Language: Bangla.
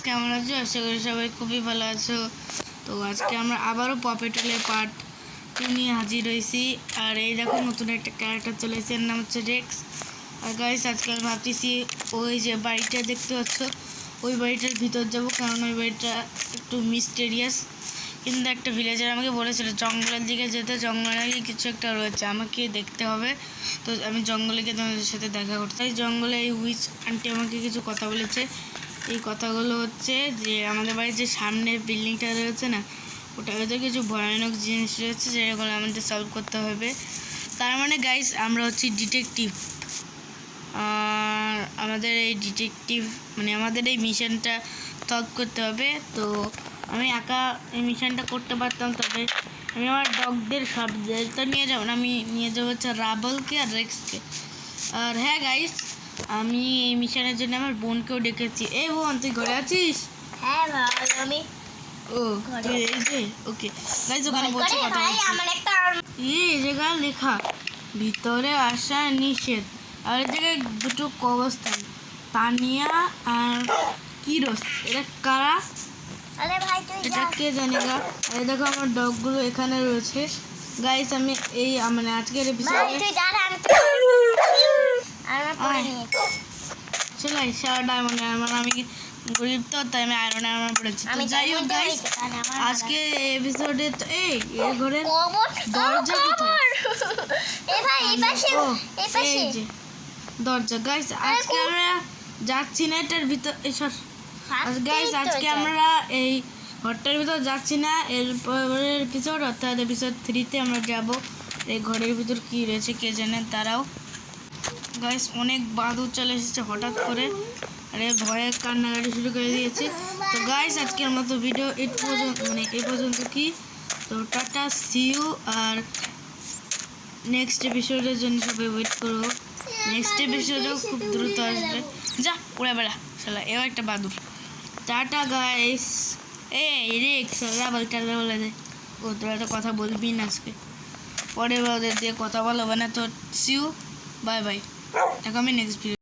কেমন আছো? আশা করি সবাই খুবই ভালো আছো। তো আজকে আমরা আবারও পপেটলের পার্ট 2 নিয়ে হাজির হয়েছি। আর এই দেখো নতুন একটা ক্যারেক্টার চলে এসেছে, এর নাম হচ্ছে রেক্স। আর গাইস আজকে আমি ভাবতেছি ওই যে বাড়িটা দেখতে পাচ্ছ ওই বাড়িটার ভিতর যাবো, কারণ ওই বাড়িটা একটু মিস্টেরিয়াস। কিন্তু একটা ভিলেজার আমাকে বলেছিল জঙ্গলের দিকে যেতে, জঙ্গলে কিছু একটা রয়েছে, আমাকে দেখতে হবে। তো আমি জঙ্গলে গিয়ে তোমাদের সাথে দেখা করতে চাই। জঙ্গলে এই উইচ আন্টি আমাকে কিছু কথা বলেছে। এই কথাগুলো হচ্ছে যে আমাদের বাড়ির যে সামনের বিল্ডিংটা রয়েছে না, ওটা হয়তো কিছু ভয়ানক জিনিস রয়েছে যেগুলো আমাদের সলভ করতে হবে। তার মানে গাইস আমরা হচ্ছি ডিটেকটিভ। আমাদের এই ডিটেকটিভ মানে আমাদের এই মিশনটা সলভ করতে হবে। তো আমি একা এই মিশনটা করতে পারতাম, তবে আমি আমার ডগদের সবদেরটা নিয়ে যাবো না, আমি নিয়ে যাবো হচ্ছে রাবলকে আর রেক্সকে। আর হ্যাঁ গাইস, আমি এই মিশনের জন্য আমার বোনকেও ডেকেছি। এই বোন, তুই ঘরে আছিস? হ্যাঁ ভাই, আমি ও তুই এই যে ওকে গাইস, ওখানে বলছি কথা বলছি। আমার একটা এই জায়গা লেখা ভিতরে আসা নিষেধ। আর এই জায়গায় দুটো কবরস্থান, তানিয়া আর কিরোস। এটা কারা? আরে ভাই তুই এটা কে জানে গা। এই দেখো আমার ডগগুলো এখানে রয়েছে। গাইস আমি এই মানে আজকের এপিসোডে তুই দাঁড়া, আমি পরে নিয়ে চলাই সারা ডায়মন্ড আর্মার। আমি গরিব তো, তাই আমি আয়রন আর্মার পড়েছি। তো যাই হোক গাইস, আজকে এপিসোডে এই ঘরের দরজা কোথায়? এ ভাই এই পাশে, এই পাশে এই যে দরজা। গাইস আজকে আমরা যাচ্ছি না এটার ভিতর। এসব গাইস আজকে আমরা এই ঘরটার ভিতর যাচ্ছি না। এর পরের এপিসোড অর্থাৎ এপিসোড 3-তে আমরা যাব। এই ঘরের ভিতর কি রয়েছে কে জানে। তারাও গাইস অনেক বাদুড় চলে এসেছে হঠাৎ করে, আরে ভয়ে কান্নাকাটি শুরু করে দিয়েছে। তো গাইস আজকের মতো ভিডিও এই পর্যন্ত কি। তো টাটা, সি ইউ। আর নেক্সট এপিসোডের জন্য সবাই ওয়েট করো। নেক্সট এপিসোডেও খুব দ্রুত আসবে। যা উড়ে বেড়া শালা, এও একটা বাদুড়। Tata guys. এই রেক্স রাবলটা বলে দে। ও তোরা তো কথা বলবি না আজকে, পরে ওদের দিয়ে কথা বলবে না। তো সি ইউ, বাই বাই। দেখো আমি নেক্সট ভিডিও।